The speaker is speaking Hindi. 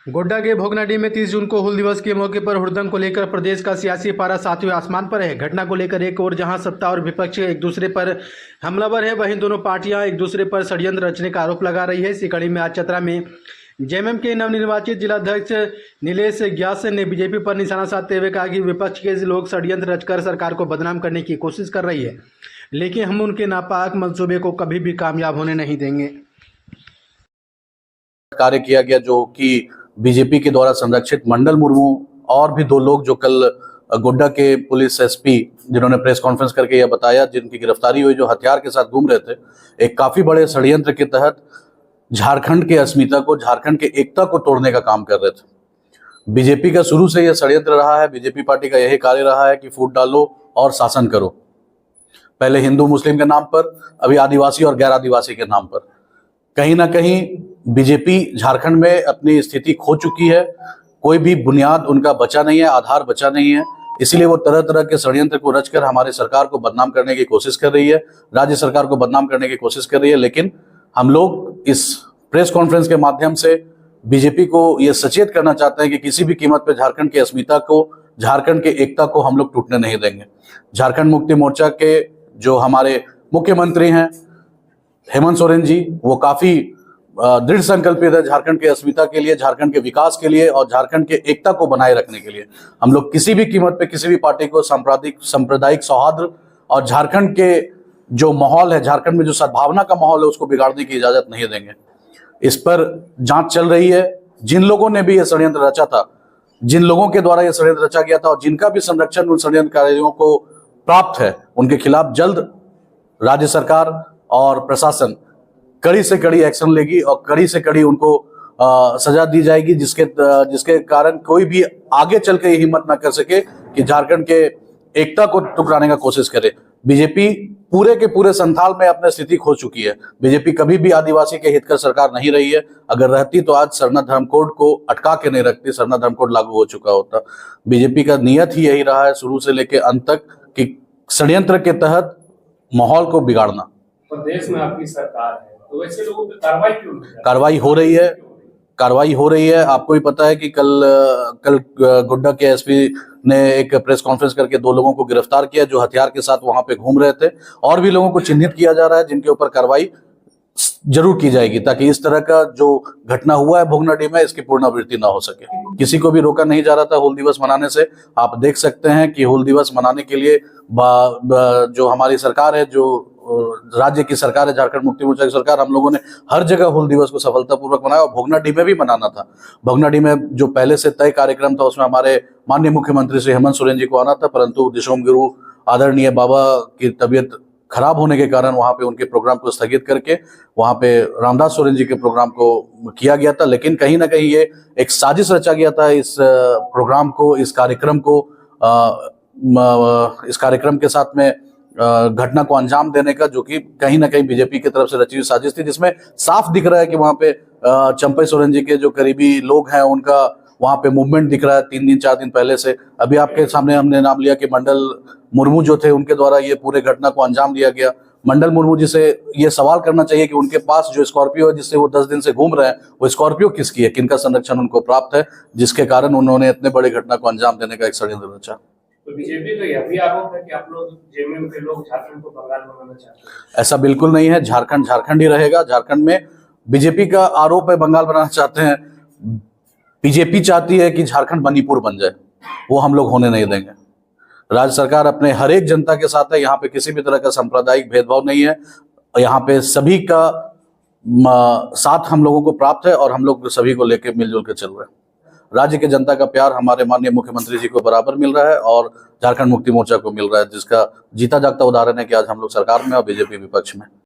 गोड्डा के भोगनाडीह में 30 जून को हूल दिवस के मौके पर हुड़दंग को लेकर प्रदेश का सियासी पारा सातवें आसमान पर है। घटना को लेकर एक और जहां सत्ता और विपक्ष एक दूसरे पर हमलावर है, वहीं दोनों पार्टियां एक दूसरे पर षड्यंत्र रचने का आरोप लगा रही है। इसी कड़ी में आज चतरा में जेएमएम के नवनिर्वाचित जिलाध्यक्ष नीलेश ग्यास ने बीजेपी पर निशाना साधते हुए कहा कि विपक्ष के लोग षड्यंत्र रचकर सरकार को बदनाम करने की कोशिश कर रही है, लेकिन हम उनके नापाक मंसूबे को कभी भी कामयाब होने नहीं देंगे। कार्य किया गया जो कि बीजेपी के द्वारा संरक्षित मंडल मुर्मू और भी दो लोग जो कल गोड्डा के पुलिस एसपी जिन्होंने प्रेस कॉन्फ्रेंस करके यह बताया, जिनकी गिरफ्तारी हुई, जो हथियार के साथ घूम रहे थे, एक काफी बड़े षड्यंत्र के तहत झारखंड के अस्मिता को, झारखंड के एकता को तोड़ने का काम कर रहे थे। बीजेपी का शुरू से यह षड्यंत्र रहा है। बीजेपी पार्टी का यही कार्य रहा है कि फूट डालो और शासन करो, पहले हिंदू मुस्लिम के नाम पर, अभी आदिवासी और गैर आदिवासी के नाम पर। कहीं ना कहीं बीजेपी झारखंड में अपनी स्थिति खो चुकी है। कोई भी बुनियाद उनका बचा नहीं है, आधार बचा नहीं है। इसीलिए वो तरह तरह के षड्यंत्र को रचकर हमारी सरकार को बदनाम करने की कोशिश कर रही है, राज्य सरकार को बदनाम करने की कोशिश कर रही है। लेकिन हम लोग इस प्रेस कॉन्फ्रेंस के माध्यम से बीजेपी को ये सचेत करना चाहते हैं कि किसी भी कीमत पर झारखंड की अस्मिता को, झारखंड के एकता को हम लोग टूटने नहीं देंगे। झारखंड मुक्ति मोर्चा के जो हमारे मुख्यमंत्री हैं हेमंत सोरेन जी, वो काफी दृढ़ संकल्पित है झारखंड के अस्मिता के लिए, झारखंड के विकास के लिए और झारखंड के एकता को बनाए रखने के लिए। हम लोग किसी भी कीमत पे किसी भी पार्टी को सांप्रदायिक सौहार्द और झारखंड के जो माहौल है, झारखंड में जो सद्भावना का माहौल है, उसको बिगाड़ने की इजाजत नहीं देंगे। इस पर जांच चल रही है। जिन लोगों ने भी यह षड्यंत्र रचा था, जिन लोगों के द्वारा यह षड्यंत्र रचा गया था और जिनका भी संरक्षण उन षड्यंत्रकारियों को प्राप्त है, उनके खिलाफ जल्द राज्य सरकार और प्रशासन कड़ी से कड़ी एक्शन लेगी और कड़ी से कड़ी उनको सजा दी जाएगी, जिसके कारण कोई भी आगे चल के हिम्मत ना कर सके कि झारखंड के एकता को टुकराने का कोशिश करे। बीजेपी पूरे के पूरे संथाल में अपनी स्थिति खो चुकी है। बीजेपी कभी भी आदिवासी के हित कर सरकार नहीं रही है। अगर रहती तो आज सरना धर्म कोड को अटका के नहीं रखती, सरना धर्म कोड लागू हो चुका होता। बीजेपी का नियत ही यही रहा है शुरू से लेकर अंत तक कि षड्यंत्र के तहत माहौल को बिगाड़ना। प्रदेश में आपकी सरकार है, तो वैसे लोगों पर कार्रवाई क्यों नहीं? कार्रवाई हो रही है। आपको भी पता है कि कल गोड्डा के एसपी ने एक प्रेस कॉन्फ्रेंस करके दो लोगों को गिरफ्तार किया जो हथियार के साथ वहां पे घूम रहे थे। और भी लोगों को चिन्हित किया जा रहा है जिनके ऊपर कार्रवाई जरूर की जाएगी, ताकि इस तरह का जो घटना हुआ है भोगनाडीह में, इसकी पुनरावृत्ति ना हो सके। किसी को भी रोका नहीं जा रहा था हूल दिवस मनाने से। आप देख सकते हैं कि हूल दिवस मनाने के लिए जो हमारी सरकार है, जो राज्य की सरकार है, झारखंड मुक्ति मोर्चा की सरकार, हम लोगों ने हर जगह हूल दिवस को सफलतापूर्वक मनाया और भोगनाडीह में भी मनाना था। भोगनाडीह में जो पहले से तय कार्यक्रम था उसमें हमारे माननीय मुख्यमंत्री श्री हेमंत सोरेन जी को आना था, परंतु दिशोम गुरु आदरणीय बाबा की तबीयत खराब होने के कारण वहां पे उनके प्रोग्राम को स्थगित करके वहां पे रामदास सोरेन जी के प्रोग्राम को किया गया था। लेकिन कहीं ना कहीं ये एक साजिश रचा गया था इस प्रोग्राम को, इस कार्यक्रम के साथ में घटना को अंजाम देने का, जो कि कहीं ना कहीं बीजेपी की तरफ से रची हुई साजिश थी, जिसमें साफ दिख रहा है कि वहां पे चंपई सोरेन जी के जो करीबी लोग हैं उनका वहां पे मूवमेंट दिख रहा है 3 दिन 4 दिन पहले से। अभी आपके सामने हमने नाम लिया कि मंडल मुर्मू जो थे, उनके द्वारा ये पूरे घटना को अंजाम दिया गया। मंडल मुर्मू जी से ये सवाल करना चाहिए कि उनके पास जो स्कॉर्पियो है जिससे वो 10 दिन से घूम रहे हैं, वो स्कॉर्पियो किसकी है, किनका संरक्षण उनको प्राप्त है, जिसके कारण उन्होंने इतने बड़े घटना को अंजाम देने का एक षड्यंत्र रचा। तो बीजेपी का यह भी आरोप है कि आप लोग जेएमएम के लोग झारखंड को बंगाल बनाना चाहते हैं। ऐसा बिल्कुल नहीं है। झारखंड झारखंड ही रहेगा। झारखंड में बीजेपी का आरोप है बंगाल बनाना चाहते हैं। बीजेपी चाहती है कि झारखंड मणिपुर बन जाए, वो हम लोग होने नहीं देंगे। राज्य सरकार अपने हर एक जनता के साथ है। यहाँ पे किसी भी तरह का सांप्रदायिक भेदभाव नहीं है। यहाँ पे सभी का साथ हम लोगों को प्राप्त है और हम लोग सभी को लेकर मिलजुल के चल रहे हैं। राज्य के जनता का प्यार हमारे माननीय मुख्यमंत्री जी को बराबर मिल रहा है और झारखंड मुक्ति मोर्चा को मिल रहा है, जिसका जीता जागता उदाहरण है कि आज हम लोग सरकार में और बीजेपी विपक्ष में।